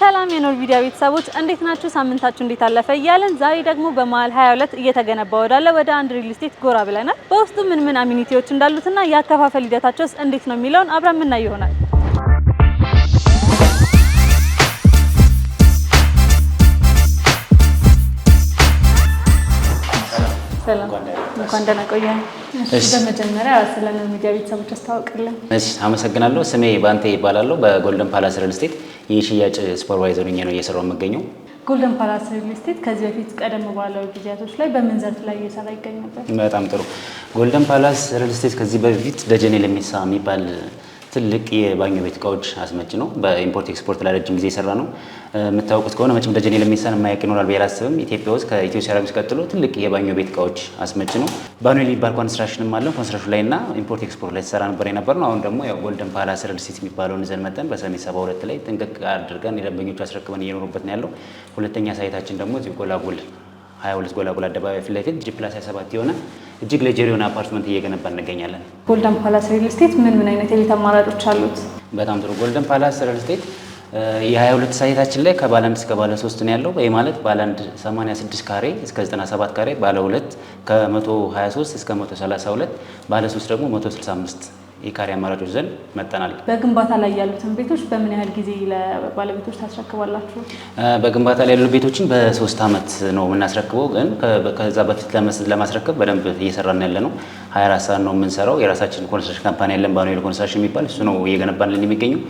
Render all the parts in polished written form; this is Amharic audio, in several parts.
ሰላም የኖር ቪዲዮ ቤተሰቦች እንዴት ናችሁ? ሳምንታችሁ እንዴት አለፈ? እያለን ዛሬ ደግሞ በመሃል 22 እየተገነባ ወደ አንድ ሪል ስቴት ጎራ ብለናል። በውስጡ ምን አሚኒቲዎች እንዳሉትና ያከፋፈል ሂደታቸውስ እንዴት ነው የሚለውን አብረን የምናየው ይሆናል። ሰላም እንኳን ደህና ቆያችሁ። በመጀመሪያ ስለ ኖር ሚዲያ ቤተሰቦች አስተዋውቅልን። እሺ አመሰግናለሁ። ስሜ ባንቴ ይባላል። በጎልደን ፓላስ ሪል ስቴት የሽያጭ ሱፐርቫይዘር ሆኜ ነው እየሰራው የምገኘው። ጎልደን ፓላስ ሪል ስቴት ከዚህ በፊት ቀደም ባለው ጊዜያቶች ላይ በምን ዘርፍ ላይ እየሰራ ይገኝ ነበር? በጣም ጥሩ። ጎልደን ፓላስ ሪል ስቴት ከዚህ በፊት ደጀኔ ለሚሳ የሚባል ትልቅ የባኞ ቤት እቃዎች አስመጭ ነው። በኢምፖርት ኤክስፖርት ላይ ረጅም ጊዜ የሰራ ነው። የምታውቁት ከሆነ መቼም ደጀኔ ለሚሳን የማያውቅ ይኖራል ብዬ አላስብም። ኢትዮጵያ ውስጥ ከኢትዮ ሴራሚክስ ቀጥሎ ትልቅ የባኞ ቤት እቃዎች አስመጭ ነው። ባኖሊ ሊባል ኮንስትራክሽንም አለ። ኮንስትራክሽን ላይ እና ኢምፖርት ኤክስፖርት ላይ ተሰራ ነበር የነበር ነው። አሁን ደግሞ ያው ጎልደን ፓላስ ሪል ስቴት የሚባለውን ይዘን መጠን በሰሜን 72 ላይ ጥንቅቅ አድርገን የደንበኞቹ አስረክበን እየኖሩበት ነው ያለው። ሁለተኛ ሳይታችን ደግሞ እዚህ ጎላጎል 22 ጎላጎል አደባባይ ፊት ለፊት G+27 የሆነ እጅግ ለጀሪ የሆነ አፓርትመንት እየገነባ እንገኛለን። ጎልደን ፓላስ ሪል ስቴት ምን አይነት የቤት አማራጮች አሉት? በጣም ጥሩ። ጎልደን ፓላስ ሪል ስቴት የ22 ሳይታችን ላይ ከባለ 1 እስከ ባለ 3 ነው ያለው። ይሄ ማለት ባለ 1 86 ካሬ እስከ 97 ካሬ፣ ባለ 2 ከ123 እስከ 132፣ ባለ 3 ደግሞ 165 የካሬ አማራጮች ዘንድ መጠናል። በግንባታ ላይ ያሉትን ቤቶች በምን ያህል ጊዜ ለባለቤቶች ታስረክባላችሁ? በግንባታ ላይ ያሉ ቤቶችን በ3 ዓመት ነው የምናስረክበው። ግን ከዛ በፊት ለማስረከብ በደንብ እየሰራን ያለ ነው። 24 ሰዓት ነው የምንሰራው። የራሳችን ኮንስትራክሽን ካምፓኒ ያለን ባኖሊ ኮንስትራክሽን የሚባል እሱ ነው እየገነባልን የሚገኘው።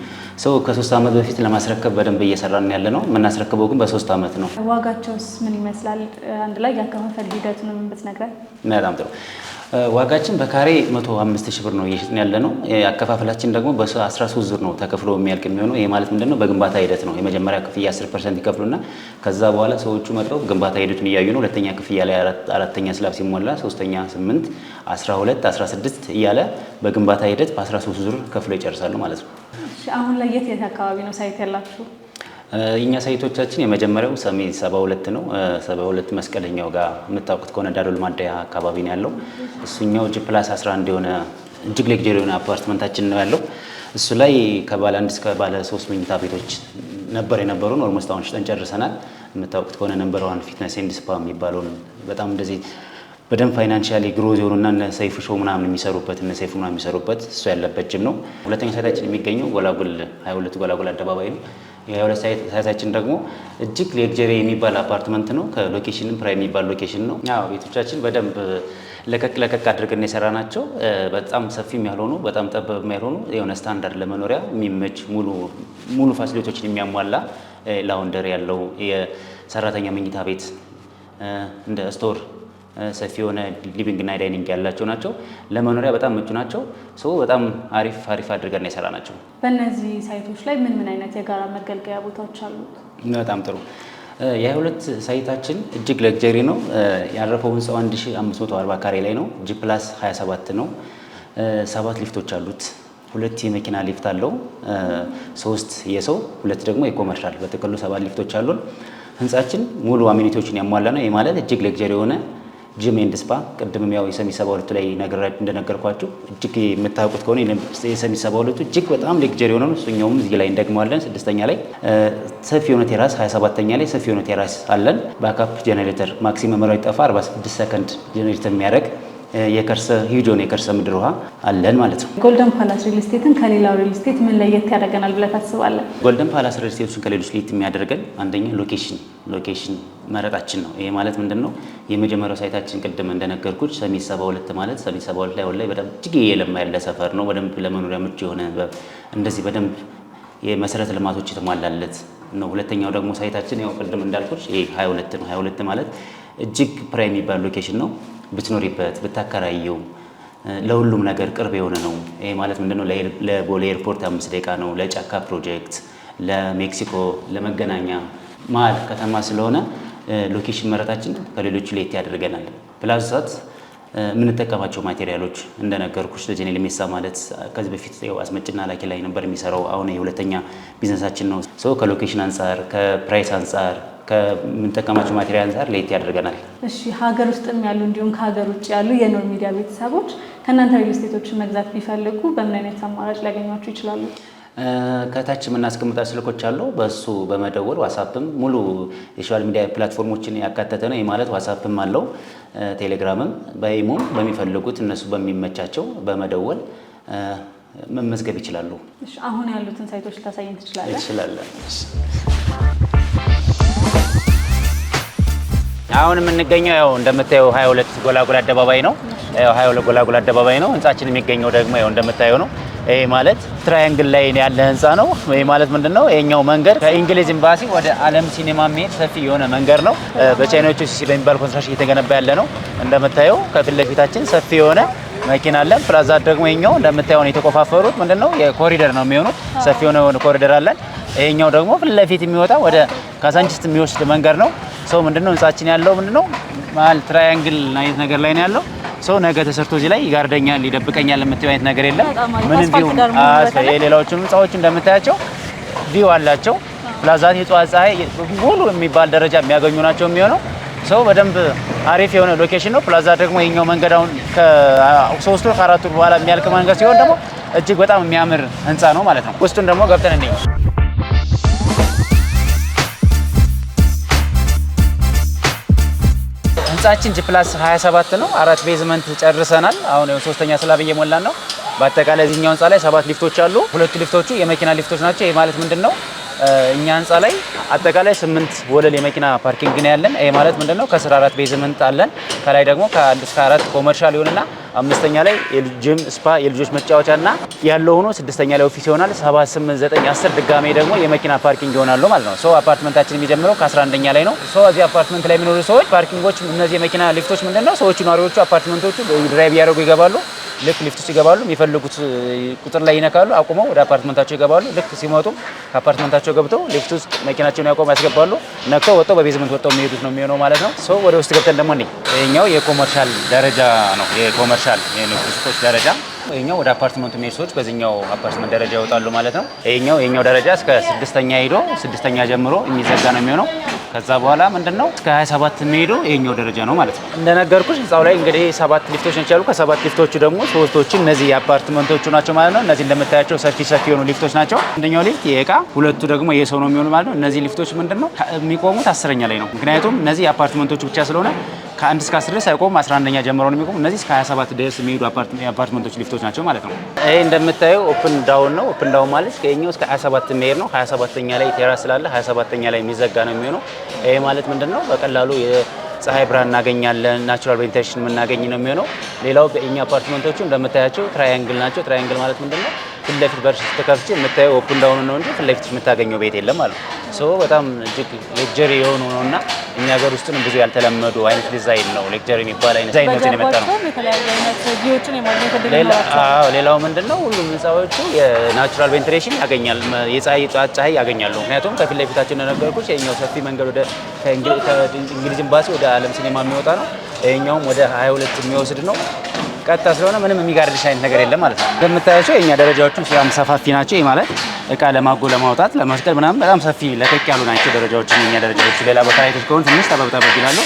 ሰው ከ3 ዓመት በፊት ለማስረከብ በደንብ እየሰራን ያለ ነው። የምናስረክበው ግን በ3 ዓመት ነው። ዋጋቸውስ ምን ይመስላል? አንድ ላይ ያከፋፈል ሂደቱን ብትነግረን። በጣም ጥሩ። ዋጋችን በካሬ 105,000 ብር ነው እየሸጥን ያለ ነው። አከፋፈላችን ደግሞ በ13 ዙር ነው ተከፍሎ የሚያልቅ የሚሆነው። ይሄ ማለት ምንድነው? በግንባታ ሂደት ነው። የመጀመሪያ ክፍያ 10% ይከፍሉና ከዛ በኋላ ሰዎቹ መጥተው ግንባታ ሂደቱን እያዩ ነው። ሁለተኛ ክፍያ ላይ አራተኛ ስላብ ሲሞላ፣ ሶስተኛ 8፣ 12፣ 16 እያለ በግንባታ ሂደት በ13 ዙር ከፍሎ ይጨርሳሉ ማለት ነው። አሁን ላይ የት አካባቢ ነው ሳይት ያላችሁ? እኛ ሳይቶቻችን የመጀመሪያው ሰሜን 72 ነው። 72 መስቀለኛው ጋር የምታውቁት ከሆነ ዳዶል ማደያ አካባቢ ነው ያለው። እሱኛው G+11 የሆነ እጅግ ሌክጀሪ የሆነ አፓርትመንታችን ነው ያለው። እሱ ላይ ከባለ 1 እስከ ባለ 3 መኝታ ቤቶች ነበር የነበሩን። ኦልሞስት አሁን ሽጠን ጨርሰናል። የምታውቁት ከሆነ ነምበር 1 ፊትነስ ኤንድ ስፓ የሚባለውን በጣም እንደዚህ በደንብ ፋይናንሻሊ ግሮዝ የሆኑና እነ ሰይፉ ሾው ምናምን የሚሰሩበት እሱ ያለበት ጅም ነው። ሁለተኛ ሳይታችን የሚገኘው ጎላጎል 22 ጎላጎል አደባባይ ነው። የ22 ሳይታችን ደግሞ እጅግ ሌክጀሪ የሚባል አፓርትመንት ነው። ከሎኬሽንም ፕራይም የሚባል ሎኬሽን ነው። ያው ቤቶቻችን በደንብ ለቀቅ አድርገን የሰራ ናቸው። በጣም ሰፊም ያልሆኑ በጣም ጠባብ የማይሆኑ የሆነ ስታንዳርድ ለመኖሪያ የሚመች ሙሉ ፋሲሊቲዎችን የሚያሟላ ላውንደሪ ያለው የሰራተኛ መኝታ ቤት እንደ ስቶር ሰፊ የሆነ ሊቪንግ እና ዳይኒንግ ያላቸው ናቸው። ለመኖሪያ በጣም ምቹ ናቸው። በጣም አሪፍ አድርገን የሰራ ናቸው። በእነዚህ ሳይቶች ላይ ምን አይነት የጋራ መገልገያ ቦታዎች አሉት? በጣም ጥሩ። የ22 ሳይታችን እጅግ ለግጀሪ ነው። ያረፈው ህንፃው 1540 ካሬ ላይ ነው። G+27 ነው። 7 ሊፍቶች አሉት። 2 የመኪና ሊፍት አለው። 3 የሰው 2 ደግሞ የኮመርሻል በጥቅሉ 7 ሊፍቶች አሉን። ህንፃችን ሙሉ አሚኒቲዎችን ያሟላ ነው። ይህ ማለት እጅግ ለግጀሪ የሆነ ጂም ኤንድ ስፓ ቅድምም ያው የሰሜን 72 ላይ እንደነገርኳችሁ እጅግ የምታውቁት ከሆነ የሰሜን 72 እጅግ በጣም ሌክጀሪ የሆነ ነው። እሱኛውም እዚህ ላይ እንደግመዋለን። 6ኛ ላይ ሰፊ የሆነ ቴራስ፣ 27ኛ ላይ ሰፊ የሆነ ቴራስ አለን። ባካፕ ጄኔሬተር ማክሲመም መራዊ ጠፋ 46 ሰከንድ ጄኔሬተር የሚያደርግ ሂጆን የከርሰ ምድር ውሃ አለን ማለት ነው። ጎልደን ፓላስ ሪል ስቴትን ከሌላው ሪል ስቴት ምን ለየት ያደርገናል ብለህ ታስባለህ? ጎልደን ፓላስ ሪል ስቴቶችን ከሌሎች ለየት የሚያደርገን አንደኛ ሎኬሽን መረጣችን ነው። ይሄ ማለት ምንድነው? የመጀመሪያው ሳይታችን ቅድም እንደነገርኩት ሰሜን 72 ማለት ሰሜን 72 ላይ ወላይ በጣም እጅግ የለማ ያለ ሰፈር ነው። በደንብ ለመኖሪያ ምቹ የሆነ እንደዚህ በደንብ የመሰረተ ልማቶች የተሟላለት ነው። ሁለተኛው ደግሞ ሳይታችን ያው ቅድም እንዳልኩት ይሄ 22 ነው። 22 ማለት እጅግ ፕራይም የሚባል ሎኬሽን ነው። ብትኖሪበት ብታከራየው ለሁሉም ነገር ቅርብ የሆነ ነው። ይሄ ማለት ምንድነው? ለቦሌ ኤርፖርት 5 ደቂቃ ነው። ለጫካ ፕሮጀክት፣ ለሜክሲኮ፣ ለመገናኛ መሀል ከተማ ስለሆነ ሎኬሽን መረጣችን ከሌሎቹ ለየት ያደርገናል። ፕላስ የምንጠቀማቸው ማቴሪያሎች እንደነገርኩሽ ደጀኔ ለሚሳ ማለት ከዚህ በፊት ያው አስመጭና ላኪ ላይ ነበር የሚሰራው። አሁን የሁለተኛ ቢዝነሳችን ነው። ከሎኬሽን አንፃር፣ ከፕራይስ አንፃር፣ ከምንጠቀማቸው ማቴሪያል አንፃር ለየት ያደርገናል። እሺ፣ ሀገር ውስጥም ያሉ እንዲሁም ከሀገር ውጭ ያሉ የኖር ሚዲያ ቤተሰቦች ከእናንተ ሪል ስቴቶችን መግዛት ቢፈልጉ በምን አይነት አማራጭ ሊያገኟቸው ይችላሉ? ከታች የምናስቀምጣቸው ስልኮች አሉ። በሱ በመደወል ዋትስአፕም ሙሉ የሶሻል ሚዲያ ፕላትፎርሞችን ያካተተ ነው። ይህ ማለት ዋትስአፕም አለው፣ ቴሌግራምም፣ በኢሞም በሚፈልጉት እነሱ በሚመቻቸው በመደወል መመዝገብ ይችላሉ። አሁን ያሉትን ሳይቶች ልታሳየን ትችላለህ? ይችላለን። አሁን የምንገኘው ያው እንደምታየው 22 ጎላጎላ አደባባይ ነው። ያው 22 ጎላጎላ አደባባይ ነው። ህንጻችን የሚገኘው ደግሞ ያው እንደምታየው ነው። ይሄ ማለት ትራያንግል ላይ ያለ ህንጻ ነው። ይሄ ማለት ምንድነው? ይሄኛው መንገድ ከእንግሊዝ ኤምባሲ ወደ ዓለም ሲኒማ የሚሄድ ሰፊ የሆነ መንገድ ነው። በቻይናዎቹ ሲሲ በሚባል ኮንስትራክሽን እየተገነባ ያለ ነው። እንደምታየው ከፊት ለፊታችን ሰፊ የሆነ መኪና አለን። ፕላዛ ደግሞ ይሄኛው እንደምታየው ነው የተቆፋፈሩት ምንድነው? የኮሪደር ነው የሚሆኑት። ሰፊ የሆነ ኮሪደር አለን። ይሄኛው ደግሞ ፊት ለፊት የሚወጣ ወደ ካዛንቺስ የሚወስድ መንገድ ነው። ሰው ምንድነው ህንጻችን ያለው ምንድነው? መሀል ትራያንግል አይነት ነገር ላይ ነው ያለው። ሰው ነገ ተሰርቶ እዚህ ላይ ይጋርደኛል ይደብቀኛል የምትይው አይነት ነገር የለም። ምንም ቢሆን የሌላዎቹም ህንጻዎች እንደምታያቸው ቪው አላቸው። ፕላዛት የጠዋት ፀሐይ ሙሉ የሚባል ደረጃ የሚያገኙ ናቸው የሚሆነው። ሰው በደንብ አሪፍ የሆነ ሎኬሽን ነው። ፕላዛ ደግሞ ይሄኛው መንገድ አሁን ከ3 ወር ከ4 ወር በኋላ የሚያልቅ መንገድ ሲሆን ደግሞ እጅግ በጣም የሚያምር ህንጻ ነው ማለት ነው። ውስጡን ደግሞ ገብተን እንይ። ህንጻችን ጂፕላስ 27 ነው። 4 ቤዝመንት ጨርሰናል። አሁን ሶስተኛ ስላብ እየሞላን ነው። በአጠቃላይ እዚህኛው ህንጻ ላይ 7 ሊፍቶች አሉ። 2 ሊፍቶቹ የመኪና ሊፍቶች ናቸው። ይሄ ማለት ምንድነው? እኛ ህንጻ ላይ አጠቃላይ 8 ወለል የመኪና ፓርኪንግ ነው ያለን። ይሄ ማለት ምንድነው? ከስር 4 ቤዝመንት አለን። ከላይ ደግሞ ከ1 እስከ 4 ኮመርሻል ይሆንና 5ኛ ላይ የጂም ስፓ የልጆች መጫወቻና ያለው ሆኖ 6ኛ ላይ ኦፊስ ይሆናል። 7 8 9 10 ድጋሜ ደግሞ የመኪና ፓርኪንግ ይሆናሉ ማለት ነው። ሶ አፓርትመንታችን የሚጀምረው ከ11ኛ ላይ ነው። ሶ እዚህ አፓርትመንት ላይ የሚኖሩ ሰዎች ፓርኪንጎች እነዚህ የመኪና ሊፍቶች ምንድነው? ሰዎቹ ነዋሪዎቹ አፓርትመንቶቹ ድራይቭ ያደርጉ ይገባሉ። ልክ ሊፍት ውስጥ ይገባሉ። የሚፈልጉት ቁጥር ላይ ይነካሉ። አቁመው ወደ አፓርትመንታቸው ይገባሉ። ልክ ሲመጡ ከአፓርትመንታቸው ገብተው ሊፍት ውስጥ መኪናቸውን ያቆሙ ያስገባሉ። ነክተው ወጥተው በቤዝመንት ወጥተው የሚሄዱት ነው የሚሆነው ማለት ነው። ሶ ወደ ውስጥ ገብተን ደግሞ እንዴ ይሄኛው የኮመርሻል ደረጃ ነው። የኮመርሻል የንግድ ሱቆች ደረጃ ይሄኛው ወደ አፓርትመንቱ የሚሄዱ ሰዎች በዚህኛው አፓርትመንት ደረጃ ይወጣሉ ማለት ነው። ይሄኛው ደረጃ እስከ 6ኛ ሄዶ 6ኛ ጀምሮ የሚዘጋ ነው የሚሆነው። ከዛ በኋላ ምንድነው እስከ 27 የሚሄዱ ይሄኛው ደረጃ ነው ማለት ነው። እንደነገርኩሽ ህንጻው ላይ እንግዲህ 7 ሊፍቶች ናቸው ያሉ። ከ7 ሊፍቶቹ ደግሞ 3ቶቹ እነዚህ የአፓርትመንቶቹ ናቸው ማለት ነው። እነዚህ እንደምታያቸው ሰፊ የሆኑ ሊፍቶች ናቸው። አንደኛው ሊፍት የእቃ፣ ሁለቱ ደግሞ የሰው ነው የሚሆኑ ማለት ነው። እነዚህ ሊፍቶች ምንድነው የሚቆሙት 10ኛ ላይ ነው። ምክንያቱም እነዚህ የአፓርትመንቶቹ ብቻ ስለሆነ ከ1 እስከ 10 ድረስ አይቆሙም። 11ኛ ጀምሮ ነው የሚቆሙ። እነዚህ እስከ 27 ድረስ የሚሄዱ የአፓርትመንቶች ሊፍቶች ናቸው ማለት ነው። ይሄ እንደምታየው ኦፕን ዳውን ነው። ኦፕን ዳውን ማለት ከኛው እስከ 27 የሚሄድ ነው። 27ኛ ላይ ቴራስ ስላለ 27ኛ ላይ የሚዘጋ ነው የሚሆነው። ይሄ ማለት ምንድነው? በቀላሉ የፀሐይ ብርሃን እናገኛለን። ናቹራል ቬንቲሌሽን የምናገኝ ነው የሚሆነው። ሌላው በእኛ አፓርትመንቶቹ እንደምታያቸው ትራያንግል ናቸው። ትራያንግል ማለት ምንድነው? ፊት ለፊት በር ስትከፍቺ የምታየው ኦፕን ዳውን ነው እንጂ ፊት ለፊት የምታገኘው ቤት የለም ማለት ነው። ሶ በጣም እጅግ ሌክጀሪ የሆኑ ነውና እኛ ሀገር ውስጥም ብዙ ያልተለመዱ አይነት ዲዛይን ነው። ሌክጀሪ የሚባል አይነት ዲዛይን ነው የመጣ ነው። ሌላው ምንድነው? ሁሉም ህንጻዎቹ የናቹራል ቬንቲሌሽን ያገኛል። ፀሐይ ያገኛሉ። ምክንያቱም ከፊት ለፊታችን እንደነገርኩሽ የኛው ሰፊ መንገድ ወደ ከእንግሊዝ ኤምባሲ ወደ ዓለም ሲኒማ የሚወጣ ነው። ይሄኛውም ወደ 22 የሚወስድ ነው። ቀጥታ ስለሆነ ምንም የሚጋርድሽ አይነት ነገር የለም ማለት ነው። እንደምታያቸው የኛ ደረጃዎቹም በጣም ሰፋፊ ናቸው። ይህ ማለት እቃ ለማጎ ለማውጣት ለመስቀል ምናምን በጣም ሰፊ ለቀቅ ያሉ ናቸው ደረጃዎች። የኛ ደረጃዎች ሌላ ቦታ ላይ ከሆነ ትንሽ ጠበብ ይላሉ።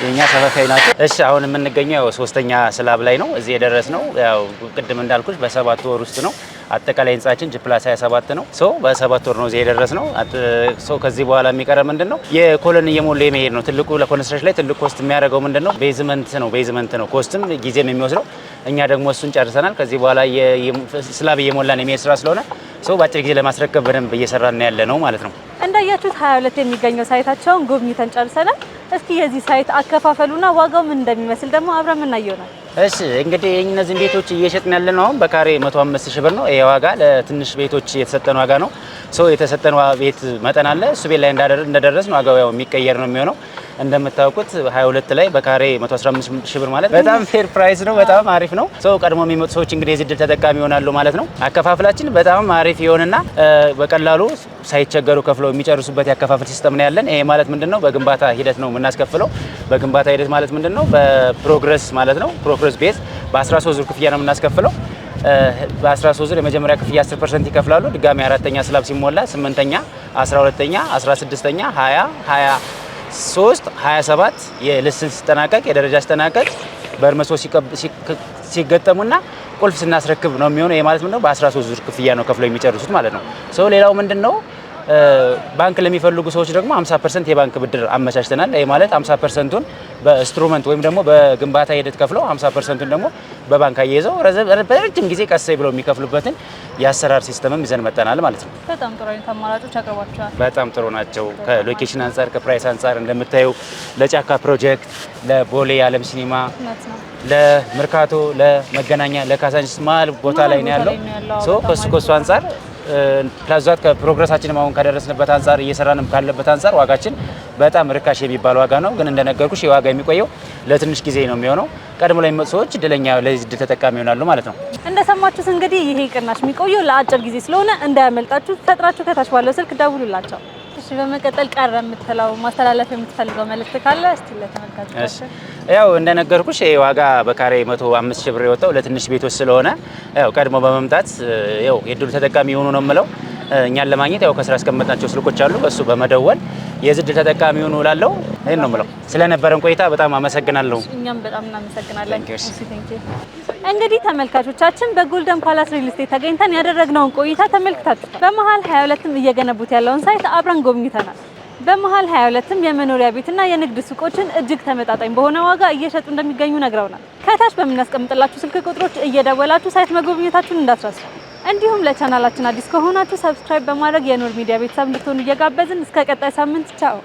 የኛ ሰፋፊ ናቸው። እሺ አሁን የምንገኘው ያው 3ኛ ስላብ ላይ ነው። እዚህ የደረስነው ያው ቅድም እንዳልኩሽ በ7 ወር ውስጥ ነው። አጠቃላይ ህንጻችን ጂፕላስ 27 ነው። ሶ በ7 ወር ነው እዚህ የደረስነው። ሶ ከዚህ በኋላ የሚቀረ ምንድነው? የኮለን እየሞላ የመሄድ ነው። ትልቁ ለኮንስትራክሽን ላይ ትልቁ ኮስት የሚያደርገው ምንድነው? ቤዝመንት ነው ኮስትም ጊዜም የሚወስደው። እኛ ደግሞ እሱን ጨርሰናል። ከዚህ በኋላ ስላብ እየሞላን የሚሄድ ስራ ስለሆነ ሰው በአጭር ጊዜ ለማስረከብ በደንብ እየሰራን ያለ ነው ማለት ነው። እንዳያችሁት 22 የሚገኘው ሳይታቸውን ጎብኝተን ጨርሰናል። እስኪ የዚህ ሳይት አከፋፈሉና ዋጋው ምን እንደሚመስል ደግሞ አብረን እናየው ነው። እሺ እንግዲህ እነዚህን ቤቶች እየሸጥን ያለ ነው። አሁን በካሬ 105 ሺህ ብር ነው። ይሄ ዋጋ ለትንሽ ቤቶች የተሰጠን ዋጋ ነው። የተሰጠን ቤት መጠን አለ። እሱ ቤት ላይ እንደደረስን ዋጋው ያው የሚቀየር ነው የሚሆነው። እንደምታውቁት 22 ላይ በካሬ 115 ሺህ ብር ማለት በጣም ፌር ፕራይስ ነው። በጣም አሪፍ ነው። ቀድሞ የሚመጡ ሰዎች እንግዲህ የዚህ ዕድል ተጠቃሚ ይሆናሉ ማለት ነው። አከፋፍላችን በጣም አሪፍ የሆነና በቀላሉ ሳይቸገሩ ከፍለው የሚጨርሱበት ያከፋፍል ሲስተም ነው ያለን። ይሄ ማለት ምንድነው? በግንባታ ሂደት ነው የምናስከፍለው። በግንባታ ሂደት ማለት ምንድነው? በፕሮግረስ ማለት ነው። ፕሮግረስ ቤዝ በ13 ዙር ክፍያ ነው የምናስከፍለው። በ13 ዙር የመጀመሪያ ክፍያ 10% ይከፍላሉ። ድጋሚ 4ኛ ስላብ ሲሞላ 8ኛ፣ 12ኛ፣ 16ኛ፣ 20 23 27 የልስን ሲጠናቀቅ የደረጃ ሲጠናቀቅ በርመሶ ሲገጠሙና ቁልፍ ስናስረክብ ነው የሚሆነው። ይሄ ማለት ምንድነው በ13 ዙር ክፍያ ነው ከፍለው የሚጨርሱት ማለት ነው። ሌላው ምንድነው ባንክ ለሚፈልጉ ሰዎች ደግሞ 50% የባንክ ብድር አመቻችተናል። ይሄ ማለት 50%ቱን በኢንስትሩመንት ወይም ደግሞ በግንባታ ሂደት ከፍለው 50%ቱን ደግሞ በባንክ አያይዘው ረጅም ጊዜ ቀስ ብለው የሚከፍሉበትን የአሰራር ሲስተምም ይዘን መጣናል ማለት ነው። በጣም ጥሩ አይነት አማራጮች አቅርባችኋል። በጣም ጥሩ ናቸው። ከሎኬሽን አንጻር ከፕራይስ አንጻር እንደምታዩ ለጫካ ፕሮጀክት፣ ለቦሌ ዓለም ሲኒማ፣ ለመርካቶ፣ ለመገናኛ፣ ለካዛንቺስ መሀል ቦታ ላይ ነው ያለው። ከሱ አንጻር ፕላዛት ከፕሮግረሳችን አሁን ከደረስንበት አንጻር እየሰራንም ካለበት አንጻር ዋጋችን በጣም ርካሽ የሚባል ዋጋ ነው። ግን እንደነገርኩሽ የዋጋ የሚቆየው ለትንሽ ጊዜ ነው የሚሆነው። ቀድሞ ላይ የሚመጡ ሰዎች እድለኛ ለዚህ እድል ተጠቃሚ ይሆናሉ ማለት ነው። እንደሰማችሁት እንግዲህ ይሄ ቅናሽ የሚቆየው ለአጭር ጊዜ ስለሆነ እንዳያመልጣችሁ ፈጥራችሁ ከታች ባለው ስልክ ደውሉላቸው። እሺ፣ በመቀጠል ቀረ የምትለው ማስተላለፍ የምትፈልገው መልእክት ካለ እስቲ ለተመልካቾች። ያው እንደነገርኩሽ ይሄ ዋጋ በካሬ 105 ሺህ ብር የወጣው ለትንሽ ቤቶች ስለሆነ ያው ቀድሞ በመምጣት ያው የድሉ ተጠቃሚ ይሆኑ ነው የምለው። እኛን ለማግኘት ያው ከስራ ያስቀመጥናቸው ስልኮች አሉ፣ በሱ በመደወል የዚህ ድል ተጠቃሚ ይሆኑ እላለሁ። ይሄን ነው የምለው። ስለነበረን ቆይታ በጣም አመሰግናለሁ። እኛም በጣም እናመሰግናለን። እንግዲህ ተመልካቾቻችን በጎልደን ፓላስ ሪል ስቴት ተገኝተን ያደረግነውን ቆይታ ተመልክታችሁ በመሃል 22ም እየገነቡት ያለውን ሳይት አብረን ጎብኝተናል። በመሃል 22ም የመኖሪያ ቤትና የንግድ ሱቆችን እጅግ ተመጣጣኝ በሆነ ዋጋ እየሸጡ እንደሚገኙ ነግረውናል። ከታች በምናስቀምጥላችሁ ስልክ ቁጥሮች እየደወላችሁ ሳይት መጎብኘታችሁን እንዳትረሱ። እንዲሁም ለቻናላችን አዲስ ከሆናችሁ ሰብስክራይብ በማድረግ የኖር ሚዲያ ቤተሰብ እንድትሆኑ እየጋበዝን እስከ ቀጣይ ሳምንት ቻው።